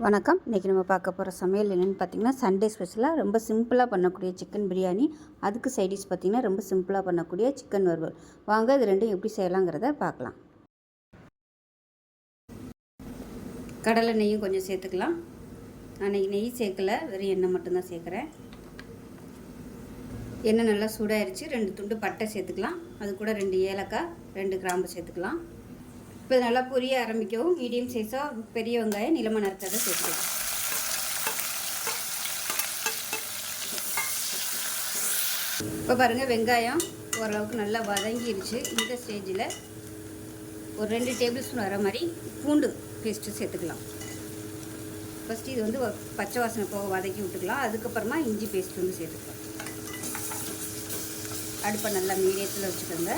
வணக்கம். இன்றைக்கி நம்ம பார்க்க போகிற சமையல் என்னென்னு பார்த்திங்கன்னா, சண்டே ஸ்பெஷலாக ரொம்ப சிம்பிளாக பண்ணக்கூடிய சிக்கன் பிரியாணி. அதுக்கு சைடிஷ் பார்த்திங்கன்னா ரொம்ப சிம்பிளாக பண்ணக்கூடிய சிக்கன் வறுவல். வாங்க இது ரெண்டும் எப்படி செய்யலாங்கிறத பார்க்கலாம். கடலை நெய்யும் கொஞ்சம் சேர்த்துக்கலாம். நான் நெய் சேர்க்கலை, வெறும் எண்ணெய் மட்டும்தான் சேர்க்குறேன். எண்ணெய் நல்லா சூடாயிருச்சு. 2 துண்டு பட்டை சேர்த்துக்கலாம். அது கூட 2 ஏலக்காய், 2 கிராம்பு சேர்த்துக்கலாம். இப்போ நல்லா பொரிய ஆரம்பிக்கவும் மீடியம் சைஸாக பெரிய வெங்காயம் நிலமாக நறுத்ததை சேர்த்துக்கலாம். இப்போ பாருங்கள், வெங்காயம் ஓரளவுக்கு நல்லா வதங்கிடுச்சு. இந்த ஸ்டேஜில் ஒரு 2 டேபிள் ஸ்பூன் வர மாதிரி பூண்டு பேஸ்ட்டு சேர்த்துக்கலாம். ஃபஸ்ட்டு இது வந்து பச்சை வாசனை போக வதக்கி விட்டுக்கலாம். அதுக்கப்புறமா இஞ்சி பேஸ்ட் வந்து சேர்த்துக்கலாம். அடுப்பை நல்லா மீடியத்தில் வச்சுக்கோங்க.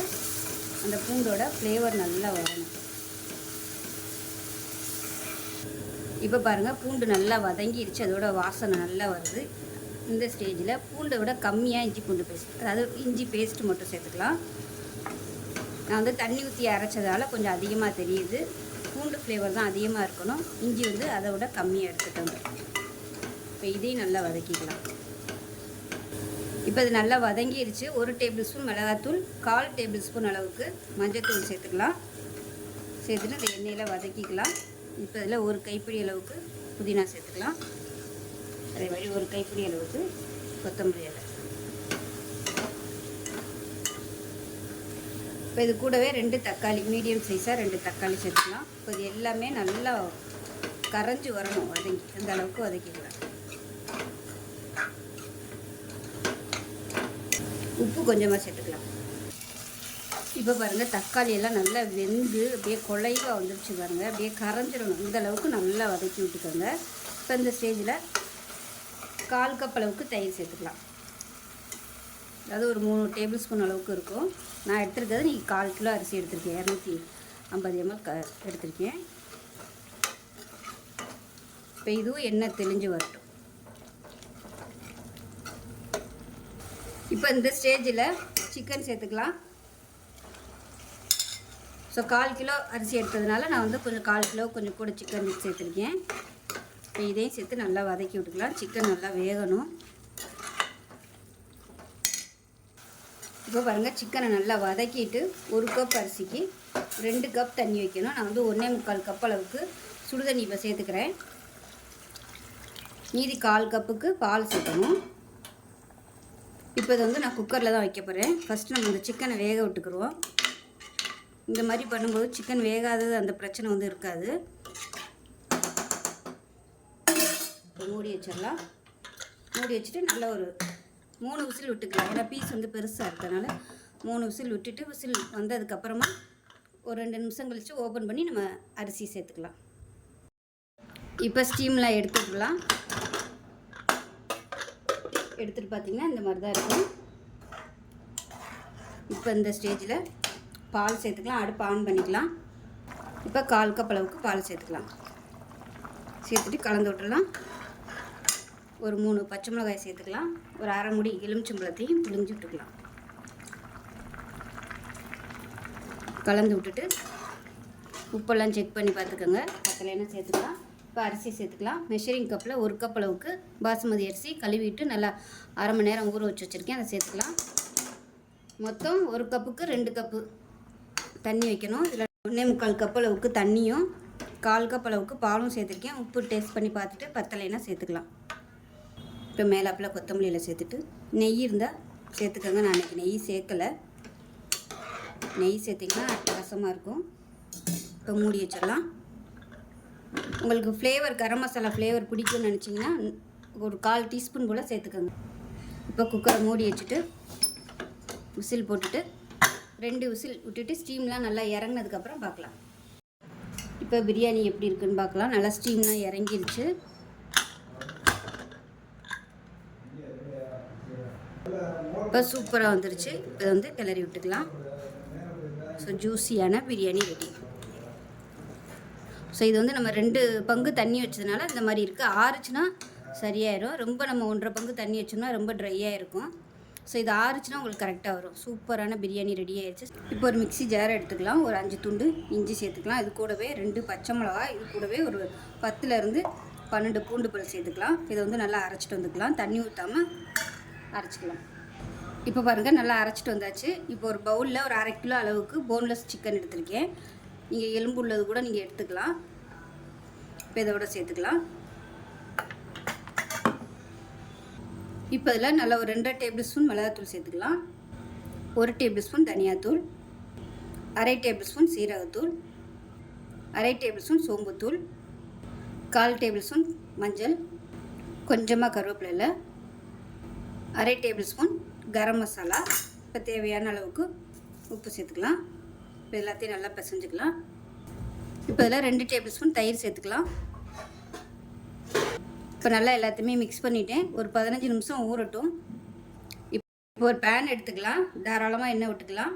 அந்த பூண்டோட ஃப்ளேவர் நல்லா வரணும். இப்போ பாருங்கள், பூண்டு நல்லா வதங்கிடுச்சு. அதோட வாசனை நல்லா வருது. இந்த ஸ்டேஜில் பூண்டை விட கம்மியாக இஞ்சி பூண்டு பேஸ்ட், அதாவது இஞ்சி பேஸ்ட்டு மட்டும் சேர்த்துக்கலாம். நான் வந்து தண்ணி ஊற்றி அரைச்சதால் கொஞ்சம் அதிகமாக தெரியுது. பூண்டு ஃப்ளேவர் தான் அதிகமாக இருக்கணும். இஞ்சி வந்து அதை விட கம்மியாக எடுத்துக்கோங்க. இப்போ இதையும் நல்லா வதக்கிக்கலாம். இப்போ இது நல்லா வதங்கிடுச்சு. 1 டேபிள் ஸ்பூன் மிளகாத்தூள், 1/4 டேபிள் ஸ்பூன் அளவுக்கு மஞ்சள்தூள் சேர்த்துக்கலாம். சேர்த்துட்டு இந்த எண்ணெயில் வதக்கிக்கலாம். இப்போ இதில் 1 கைப்பிடி அளவுக்கு புதினா சேர்த்துக்கலாம். அதே மாதிரி 1 கைப்பிடி அளவுக்கு கொத்தமல்லி இலை. இப்போ இது கூடவே 2 தக்காளி, மீடியம் சைஸாக 2 தக்காளி சேர்த்துக்கலாம். இப்போ இது எல்லாமே நல்லா கரைஞ்சி வரணும், வதங்கி அந்த அளவுக்கு வதக்கிக்கலாம். உப்பு கொஞ்சமாக சேர்த்துக்கலாம். இப்போ பாருங்கள், தக்காளி எல்லாம் நல்லா வெந்து அப்படியே குழைவாக வந்துருச்சு பாருங்கள். அப்படியே கரைஞ்சிடணும். இந்த அளவுக்கு நல்லா வதக்கி விட்டுக்கோங்க. இப்போ இந்த ஸ்டேஜில் 1/4 கப் அளவுக்கு தயிர் சேர்த்துக்கலாம். அதாவது ஒரு 3 டேபிள் ஸ்பூன் அளவுக்கு இருக்கும். நான் எடுத்துருக்கிறது நீங்கள் 1/4 கிலோ அரிசி எடுத்திருக்கேன். 250 ml எடுத்திருக்கேன். இப்போ இதுவும் எண்ணெய் தெளிஞ்சு வரட்டும். இப்போ இந்த ஸ்டேஜில் சிக்கன் சேர்த்துக்கலாம். ஸோ 1/4 கிலோ அரிசி எடுத்ததுனால நான் வந்து கொஞ்சம் 1/4 கிலோ கொஞ்சம் கூட சிக்கன் சேர்த்துருக்கேன். இப்போ இதையும் சேர்த்து நல்லா வதக்கி விட்டுக்கலாம். சிக்கன் நல்லா வேகணும். இப்போ பாருங்கள், சிக்கனை நல்லா வதக்கிட்டு 1 கப் அரிசிக்கு 2 கப் தண்ணி வைக்கணும். நான் வந்து 1.25 கப் அளவுக்கு சுடுதண்ணி இப்போ சேர்த்துக்கிறேன். மீதி 1/4 கப்புக்கு பால் சேர்க்கணும். இப்போ இதை வந்து நான் குக்கரில் தான் வைக்க போகிறேன். ஃபஸ்ட்டு நம்ம இந்த சிக்கனை வேக விட்டுக்குருவோம். இந்த மாதிரி பண்ணும்போது சிக்கன் வேகாதது அந்த பிரச்சனை வந்து இருக்காது. இப்போ மூடி வச்சிடலாம். மூடி வச்சுட்டு நல்லா ஒரு 3 விசில் விட்டுக்கலாம். ஏன்னா பீஸ் வந்து பெருசாக இருக்கிறதுனால 3 விசில் விட்டுட்டு, விசில் வந்ததுக்கப்புறமா ஒரு 2 நிமிஷம் கழித்து ஓப்பன் பண்ணி நம்ம அரிசி சேர்த்துக்கலாம். இப்போ ஸ்டீம்லாம் எடுத்துக்கலாம். எடுத்துகிட்டு பார்த்திங்கன்னா இந்த மாதிரி தான் இருக்கும். இப்போ இந்த ஸ்டேஜில் பால் சேர்த்துக்கலாம். அடுப்பு ஆன் பண்ணிக்கலாம். இப்போ 1/4 கப் அளவுக்கு பால் சேர்த்துக்கலாம். சேர்த்துட்டு கலந்து விட்டுடலாம். ஒரு 3 பச்சை மிளகாய் சேர்த்துக்கலாம். ஒரு அரை முடி எலுமிச்சம்பழத்தையும் பிழிஞ்சு விட்டுக்கலாம். கலந்து விட்டுட்டு உப்பெல்லாம் செக் பண்ணி பார்த்துக்கோங்க. பத்தலைன்னா சேர்த்துக்கலாம். இப்போ அரிசி சேர்த்துக்கலாம். மெஷரிங் கப்பில் 1 கப் அளவுக்கு பாசுமதி அரிசி கழுவிட்டு நல்லா அரை மணி நேரம் ஊற வச்சு வச்சுருக்கேன். அதை சேர்த்துக்கலாம். மொத்தம் 1 கப்புக்கு 2 கப்பு தண்ணி வைக்கணும். இதில் 1.25 கப் அளவுக்கு தண்ணியும் 1/4 கப் அளவுக்கு பாலும் சேர்த்துருக்கேன். உப்பு டேஸ்ட் பண்ணி பார்த்துட்டு பத்தலைன்னா சேர்த்துக்கலாம். இப்போ மேலாப்பில் கொத்தமல்லியில் சேர்த்துட்டு நெய் இருந்தால் சேர்த்துக்கோங்க. நான் இன்றைக்கி நெய் சேர்க்கலை. நெய் சேர்த்திங்கன்னா ரசமாக இருக்கும். இப்போ மூடி வச்சிடலாம். உங்களுக்கு ஃப்ளேவர் கரம் மசாலா ஃப்ளேவர் பிடிக்கும்னு நினச்சிங்கன்னா ஒரு 1/4 டீஸ்பூன் போல் சேர்த்துக்கோங்க. இப்போ குக்கரை மூடி வச்சுட்டு விசில் போட்டுட்டு 2 விசில் விட்டுட்டு ஸ்டீம்லாம் நல்லா இறங்கினதுக்கப்புறம் பார்க்கலாம். இப்போ பிரியாணி எப்படி இருக்குன்னு பார்க்கலாம். நல்லா ஸ்டீம்லாம் இறங்கிருச்சு. இப்போ சூப்பராக வந்துருச்சு. இப்போ வந்து கிளறி விட்டுக்கலாம். ஸோ ஜூஸியான பிரியாணி ரெடி. ஸோ இது வந்து நம்ம 2 பங்கு தண்ணி வச்சதுனால இந்த மாதிரி இருக்குது. ஆறுச்சுன்னா சரியாயிடும். ரொம்ப நம்ம 1.5 பங்கு தண்ணி வச்சோம்னா ரொம்ப ட்ரையாக இருக்கும். ஸோ இது ஆறுச்சுன்னா உங்களுக்கு கரெக்டாக வரும். சூப்பரான பிரியாணி ரெடி ஆயிடுச்சு. இப்போ ஒரு மிக்ஸி ஜார் எடுத்துக்கலாம். ஒரு 5 துண்டு இஞ்சி சேர்த்துக்கலாம். இது கூடவே 2 பச்சை மிளகா, இது கூடவே ஒரு 10லேருந்து 12 பூண்டு பல் சேர்த்துக்கலாம். இதை வந்து நல்லா அரைச்சிட்டு வந்துக்கலாம். தண்ணி ஊற்றாமல் அரைச்சிக்கலாம். இப்போ பாருங்கள், நல்லா அரைச்சிட்டு வந்தாச்சு. இப்போ ஒரு பவுலில் ஒரு 1/2 கிலோ அளவுக்கு போன்லெஸ் சிக்கன் எடுத்திருக்கேன். நீங்கள் எலும்பு உள்ளது கூட நீங்கள் எடுத்துக்கலாம். இப்போ இதோட சேர்த்துக்கலாம். இப்போ இதில் நல்லா ஒரு 2 டேபிள் ஸ்பூன் மிளகாத்தூள் சேர்த்துக்கலாம். 1 டேபிள் ஸ்பூன் தனியாத்தூள், 1/2 டேபிள் ஸ்பூன் சீரகத்தூள், 1/2 டேபிள் ஸ்பூன் சோம்புத்தூள், 1/4 டேபிள் ஸ்பூன் மஞ்சள், கொஞ்சமாக கருவேப்பிலை, 1/2 டேபிள் ஸ்பூன் கரம் மசாலா. இப்போ தேவையான அளவுக்கு உப்பு சேர்த்துக்கலாம். இப்போ எல்லாத்தையும் நல்லா பிசைஞ்சுக்கலாம். இப்போ இதில் 2 டேபிள் ஸ்பூன் தயிர் சேர்த்துக்கலாம். இப்போ நல்லா எல்லாத்தையுமே மிக்ஸ் பண்ணிவிட்டேன். ஒரு 15 நிமிஷம் ஊறட்டும். இப்போ ஒரு பேன் எடுத்துக்கலாம். தாராளமாக எண்ணெய் விட்டுக்கலாம்.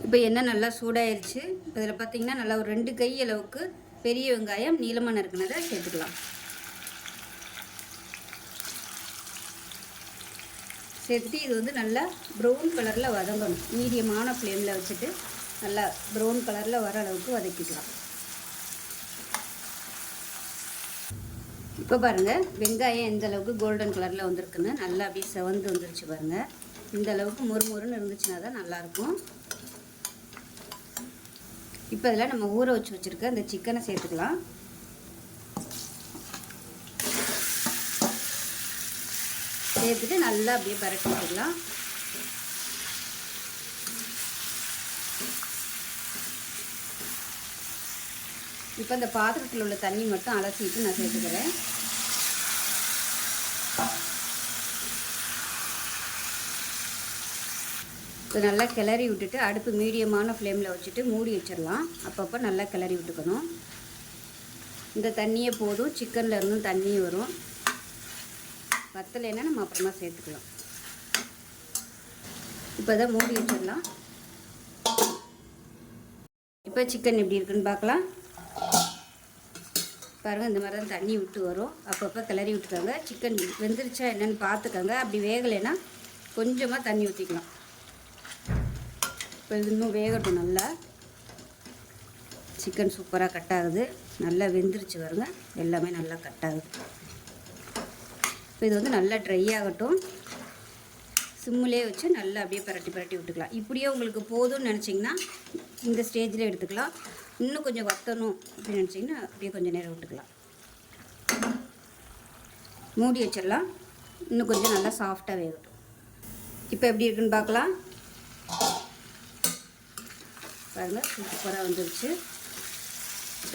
இப்போ எண்ணெய் நல்லா சூடாயிருச்சு. இப்போ இதில் பார்த்திங்கன்னா நல்லா ஒரு 2 கை அளவுக்கு பெரிய வெங்காயம் நீளமாக நறுக்குனதை சேர்த்துக்கலாம். சேர்த்துட்டு இது வந்து நல்லா ப்ரௌன் கலரில் வதங்கணும். மீடியமான ஃப்ளேமில் வச்சுட்டு நல்லா ப்ரௌன் கலரில் வர அளவுக்கு வதக்கிக்கலாம். இப்போ பாருங்கள், வெங்காயம் எந்த அளவுக்கு கோல்டன் கலரில் வந்திருக்குன்னு நல்லா அப்படியே செவந்து வந்துருச்சு பாருங்கள். இந்த அளவுக்கு மொறுமொறுன்னு இருந்துச்சுன்னா தான் நல்லாயிருக்கும். இப்போ இதில் நம்ம ஊற வச்சுருக்க அந்த சிக்கனை சேர்த்துக்கலாம். சேர்த்துட்டு நல்லா அப்படியே பரட்டி விட்டுக்கலாம். இப்போ இந்த பாத்திரத்தில் உள்ள தண்ணி மட்டும் அலசிட்டு நான் சேர்த்துக்கிறேன். இப்போ நல்லா கிளறி விட்டுட்டு அடுப்பு மீடியமான ஃப்ளேமில் வச்சுட்டு மூடி வச்சிடலாம். அப்பப்போ நல்லா கிளறி விட்டுக்கணும். இந்த தண்ணியே போதும், சிக்கனில் இருந்தும் தண்ணி வரும். பத்தலைன்னா நம்ம அப்புறமா சேர்த்துக்கலாம். இப்போ தான் மூடி வச்சிடலாம். இப்போ சிக்கன் எப்படி இருக்குன்னு பார்க்கலாம். பாருங்கள், இந்த மாதிரி தான் தண்ணி விட்டு வரும். அப்பப்போ கிளறி விட்டுக்கோங்க. சிக்கன் வெந்துருச்சா என்னென்னு பார்த்துக்கோங்க. அப்படி வேகலைன்னா கொஞ்சமாக தண்ணி ஊற்றிக்கலாம். இப்போ இது இன்னும் வேகட்டும். நல்லா சிக்கன் சூப்பராக கட் ஆகுது. நல்லா வெந்துருச்சு வருங்க. எல்லாமே நல்லா கட் ஆகுது. இப்போ இது வந்து நல்லா ட்ரை ஆகட்டும். சிம்மிலே வச்சு நல்லா அப்படியே பரட்டி விட்டுக்கலாம். இப்படியே உங்களுக்கு போதும்னு நினச்சிங்கன்னா இந்த ஸ்டேஜில் எடுத்துக்கலாம். இன்னும் கொஞ்சம் வற்றணும் அப்படின்னு நினச்சிங்கன்னா அப்படியே கொஞ்சம் நேரம் விட்டுக்கலாம். மூடி வச்சிடலாம். இன்னும் கொஞ்சம் நல்லா சாஃப்டாக வேகட்டும். இப்போ எப்படி இருக்குன்னு பார்க்கலாம். பாருங்கள், சூப்பராக வந்துருச்சு.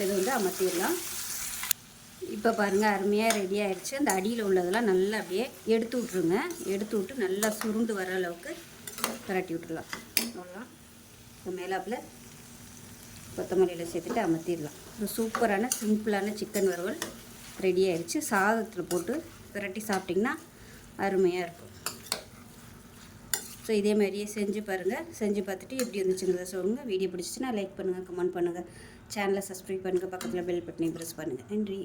இதை வந்து அமர்த்திடலாம். இப்போ பாருங்கள், அருமையாக ரெடி ஆகிடுச்சு. அந்த அடியில் உள்ளதெல்லாம் நல்லா அப்படியே எடுத்து விட்ருங்க. எடுத்து விட்டு நல்லா சுருண்டு வர அளவுக்கு பரட்டி விட்டுடலாம். அவ்வளோதான். இப்போ மேலாப்பில் கொத்தமல்லியில் சேர்த்துட்டு அமர்த்திடலாம். ஒரு சூப்பரான சிம்பிளான சிக்கன் வறுவல் ரெடி ஆகிடுச்சு. சாதத்தில் போட்டு பிரட்டி சாப்பிட்டிங்கன்னா அருமையாக இருக்கும். ஸோ இதே மாதிரியே செஞ்சு பாருங்கள். செஞ்சு பார்த்துட்டு எப்படி இருந்துச்சுங்கிறத சொல்லுங்கள். வீடியோ பிடிச்சிச்சுன்னா லைக் பண்ணுங்கள், கமெண்ட் பண்ணுங்கள், சேனலை சப்ஸ்கிரைப் பண்ணுங்கள், பக்கத்தில் பெல் பட்டனை ப்ரெஸ் பண்ணுங்கள். நன்றி.